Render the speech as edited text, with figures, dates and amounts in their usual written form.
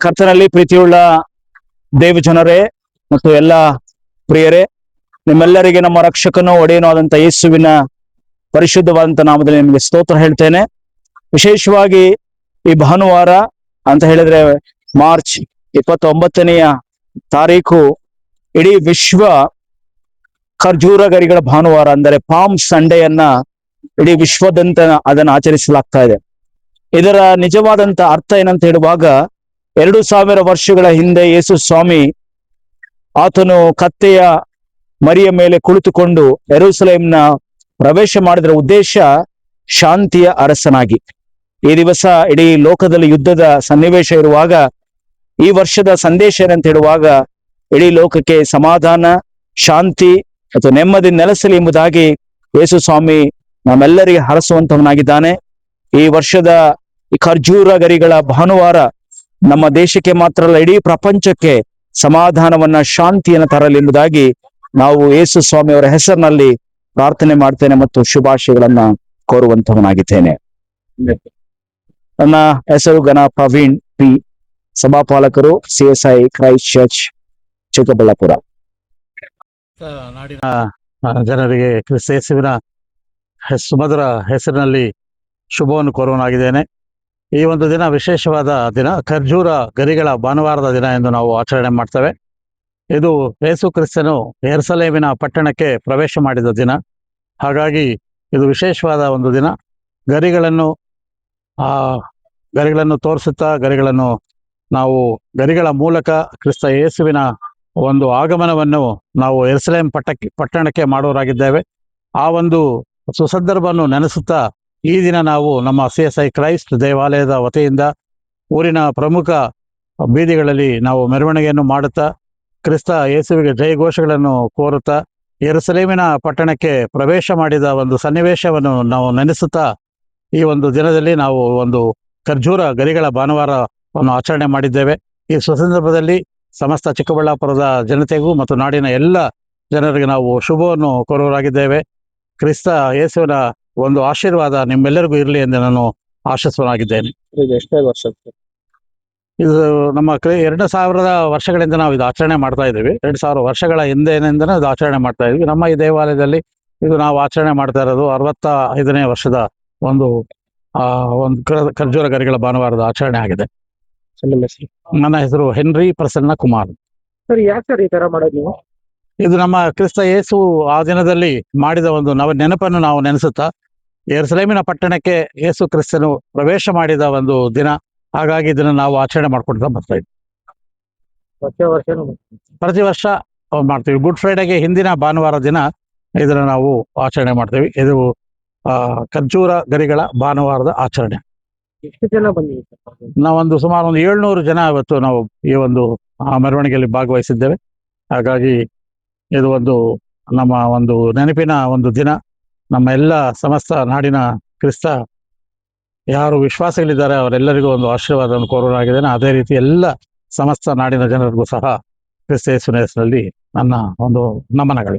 ಕರ್ತನಲ್ಲಿ ಪ್ರೀತಿಯುಳ್ಳ ದೇವಜನರೇ ಮತ್ತು ಎಲ್ಲ ಪ್ರಿಯರೇ, ನಿಮ್ಮೆಲ್ಲರಿಗೆ ನಮ್ಮ ರಕ್ಷಕನೂ ಒಡೆಯನೂ ಆದಂತ ಯೇಸುವಿನ ಪರಿಶುದ್ಧವಾದಂತ ನಾಮದಲ್ಲಿ ನಿಮಗೆ ಸ್ತೋತ್ರ ಹೇಳ್ತೇನೆ. ವಿಶೇಷವಾಗಿ ಈ ಭಾನುವಾರ ಅಂತ ಹೇಳಿದ್ರೆ ಮಾರ್ಚ್ 29ನೆಯ ತಾರೀಕು ಇಡೀ ವಿಶ್ವ ಖರ್ಜೂರ ಗರಿಗಳ ಭಾನುವಾರ ಅಂದರೆ ಪಾಮ್ ಸಂಡೆಯನ್ನ ಇಡೀ ವಿಶ್ವದಂತ ಅದನ್ನು ಆಚರಿಸಲಾಗ್ತಾ ಇದೆ. ಇದರ ನಿಜವಾದಂತ ಅರ್ಥ ಏನಂತ ಹೇಳುವಾಗ 2000 ವರ್ಷಗಳ ಹಿಂದೆ ಯೇಸು ಸ್ವಾಮಿ ಆತನು ಕತ್ತೆಯ ಮರಿಯ ಮೇಲೆ ಕುಳಿತುಕೊಂಡು ಯೆರೂಸಲೇಮ್ನ ಪ್ರವೇಶ ಮಾಡಿದ್ರ ಉದ್ದೇಶ ಶಾಂತಿಯ ಅರಸನಾಗಿ. ಈ ದಿವಸ ಇಡೀ ಲೋಕದಲ್ಲಿ ಯುದ್ಧದ ಸನ್ನಿವೇಶ ಇರುವಾಗ ಈ ವರ್ಷದ ಸಂದೇಶ ಏನಂತ ಹೇಳುವಾಗ ಇಡೀ ಲೋಕಕ್ಕೆ ಸಮಾಧಾನ, ಶಾಂತಿ ಮತ್ತು ನೆಮ್ಮದಿ ನೆಲೆಸಲಿ ಎಂಬುದಾಗಿ ಯೇಸು ಸ್ವಾಮಿ ನಮ್ಮೆಲ್ಲರಿಗೆ ಹರಸುವಂತವನಾಗಿದ್ದಾನೆ. ಈ ವರ್ಷದ ಈ ಖರ್ಜೂರ ಗರಿಗಳ ಭಾನುವಾರ ನಮ್ಮ ದೇಶಕ್ಕೆ ಮಾತ್ರ ಅಲ್ಲ, ಇಡೀ ಪ್ರಪಂಚಕ್ಕೆ ಸಮಾಧಾನವನ್ನ, ಶಾಂತಿಯನ್ನು ತರಲಿ ಎಂಬುದಾಗಿ ನಾವು ಯೇಸು ಸ್ವಾಮಿ ಅವರ ಹೆಸರಿನಲ್ಲಿ ಪ್ರಾರ್ಥನೆ ಮಾಡ್ತೇನೆ ಮತ್ತು ಶುಭಾಶಯಗಳನ್ನ ಕೋರುವಂತವನಾಗಿದ್ದೇನೆ. ನನ್ನ ಹೆಸರು ಗಣ ಪ್ರವೀಣ್ ಪಿ, ಸಭಾಪಾಲಕರು CSI ಕ್ರೈಸ್ಟ್ ಚರ್ಚ್ ಚಿಕ್ಕಬಳ್ಳಾಪುರ. ನಾಡಿನ ಜನರಿಗೆ ಕ್ರಿಸ್ತ ಯೇಸುವಿನ ಸುಮಧುರ ಹೆಸರಿನಲ್ಲಿ ಶುಭವನ್ನು ಕೋರುವನಾಗಿದ್ದೇನೆ. ಈ ಒಂದು ದಿನ ವಿಶೇಷವಾದ ದಿನ, ಖರ್ಜೂರ ಗರಿಗಳ ಭಾನುವಾರದ ದಿನ ಎಂದು ನಾವು ಆಚರಣೆ ಮಾಡ್ತೇವೆ. ಇದು ಯೇಸು ಕ್ರಿಸ್ತನು ಯೆರೂಸಲೇಮಿನ ಪಟ್ಟಣಕ್ಕೆ ಪ್ರವೇಶ ಮಾಡಿದ ದಿನ. ಹಾಗಾಗಿ ಇದು ವಿಶೇಷವಾದ ಒಂದು ದಿನ. ಗರಿಗಳನ್ನು ತೋರಿಸುತ್ತಾ ನಾವು ಗರಿಗಳ ಮೂಲಕ ಕ್ರಿಸ್ತ ಯೇಸುವಿನ ಒಂದು ಆಗಮನವನ್ನು ನಾವು ಯೆರೂಸಲೇಮ್ ಪಟ್ಟಣಕ್ಕೆ ಮಾಡೋರಾಗಿದ್ದೇವೆ. ಆ ಒಂದು ಸುಸಂದರ್ಭವನ್ನು ನೆನೆಸುತ್ತಾ ಈ ದಿನ ನಾವು ನಮ್ಮ CSI ಕ್ರೈಸ್ಟ್ ದೇವಾಲಯದ ವತಿಯಿಂದ ಊರಿನ ಪ್ರಮುಖ ಬೀದಿಗಳಲ್ಲಿ ನಾವು ಮೆರವಣಿಗೆಯನ್ನು ಮಾಡುತ್ತಾ ಕ್ರಿಸ್ತ ಯೇಸುವಿಗೆ ಜಯಘೋಷಗಳನ್ನು ಕೋರುತ್ತಾ ಯೆರೂಸಲೇಮಿನ ಪಟ್ಟಣಕ್ಕೆ ಪ್ರವೇಶ ಮಾಡಿದ ಒಂದು ಸನ್ನಿವೇಶವನ್ನು ನಾವು ನೆನೆಸುತ್ತಾ ಈ ಒಂದು ದಿನದಲ್ಲಿ ನಾವು ಒಂದು ಖರ್ಜೂರ ಗರಿಗಳ ಭಾನುವಾರವನ್ನು ಆಚರಣೆ ಮಾಡಿದ್ದೇವೆ. ಈ ಸುಸಂದರ್ಭದಲ್ಲಿ ಸಮಸ್ತ ಚಿಕ್ಕಬಳ್ಳಾಪುರದ ಜನತೆಗೂ ಮತ್ತು ನಾಡಿನ ಎಲ್ಲ ಜನರಿಗೆ ನಾವು ಶುಭವನ್ನು ಕೋರುವರಾಗಿದ್ದೇವೆ. ಕ್ರಿಸ್ತ ಯೇಸುವಿನ ಒಂದು ಆಶೀರ್ವಾದ ನಿಮ್ಮೆಲ್ಲರಿಗೂ ಇರಲಿ ಎಂದು ನಾನು ಆಶಿಸುವನಾಗಿದ್ದೇನೆ. ಎಷ್ಟೇ ವರ್ಷಕ್ಕೆ ಇದು ನಮ್ಮ 2000 ವರ್ಷಗಳಿಂದ ನಾವು ಇದು ಆಚರಣೆ ಮಾಡ್ತಾ ಇದ್ದೀವಿ. 2000 ವರ್ಷಗಳ ಹಿಂದೆನಿಂದನೇ ಇದು ಆಚರಣೆ ಮಾಡ್ತಾ ಇದ್ವಿ. ನಮ್ಮ ಈ ದೇವಾಲಯದಲ್ಲಿ ಇದು ನಾವು ಆಚರಣೆ ಮಾಡ್ತಾ ಇರೋದು 65ನೇ ವರ್ಷದ ಒಂದು ಖರ್ಜೂರ ಗರಿಗಳ ಭಾನುವಾರದ ಆಚರಣೆ ಆಗಿದೆ. ನನ್ನ ಹೆಸರು ಹೆನ್ರಿ ಪ್ರಸನ್ನ ಕುಮಾರ್. ಸರ್, ಯಾಕೆ ಸರ್ ಈ ತರ ಮಾಡೋದು ನೀವು? ಇದು ನಮ್ಮ ಕ್ರಿಸ್ತ ಯೇಸು ಆ ದಿನದಲ್ಲಿ ಮಾಡಿದ ಒಂದು ನೆನಪನ್ನು ನಾವು ನೆನೆಸುತ್ತಾ ಯೆರೂಸಲೇಮಿನ ಪಟ್ಟಣಕ್ಕೆ ಯೇಸು ಕ್ರಿಸ್ತನು ಪ್ರವೇಶ ಮಾಡಿದ ಒಂದು ದಿನ. ಹಾಗಾಗಿ ಇದನ್ನು ನಾವು ಆಚರಣೆ ಮಾಡ್ಕೊಳ್ತಾ ಬರ್ತಾ ಇದ್ವಿ. ಪ್ರತಿ ವರ್ಷ ಮಾಡ್ತೀವಿ. ಗುಡ್ ಫ್ರೈಡೆಗೆ ಹಿಂದಿನ ಭಾನುವಾರ ದಿನ ಇದನ್ನು ನಾವು ಆಚರಣೆ ಮಾಡ್ತೀವಿ. ಇದು ಖರ್ಜೂರ ಗರಿಗಳ ಭಾನುವಾರದ ಆಚರಣೆ. ಎಷ್ಟು ಜನ ಬಂದಿದ್ದೀವಿ? ನಾವೊಂದು ಸುಮಾರು 700 ಜನ ಇವತ್ತು ನಾವು ಈ ಒಂದು ಮೆರವಣಿಗೆಯಲ್ಲಿ ಭಾಗವಹಿಸಿದ್ದೇವೆ. ಹಾಗಾಗಿ ಇದು ನಮ್ಮ ಒಂದು ನೆನಪಿನ ಒಂದು ದಿನ. ನಮ್ಮ ಎಲ್ಲ ಸಮಸ್ತ ನಾಡಿನ ಕ್ರಿಸ್ತ ಯಾರು ವಿಶ್ವಾಸಗಳಿದ್ದಾರೆ ಅವರೆಲ್ಲರಿಗೂ ಒಂದು ಆಶೀರ್ವಾದವನ್ನು ಕೋರಲಾಗಿದ್ದೇನೆ. ಅದೇ ರೀತಿ ಎಲ್ಲ ಸಮಸ್ತ ನಾಡಿನ ಜನರಿಗೂ ಸಹ ಕ್ರಿಸ್ತ ಯೇಸುವಿನ ಹೆಸರಲ್ಲಿ ನನ್ನ ಒಂದು ನಮನಗಳು.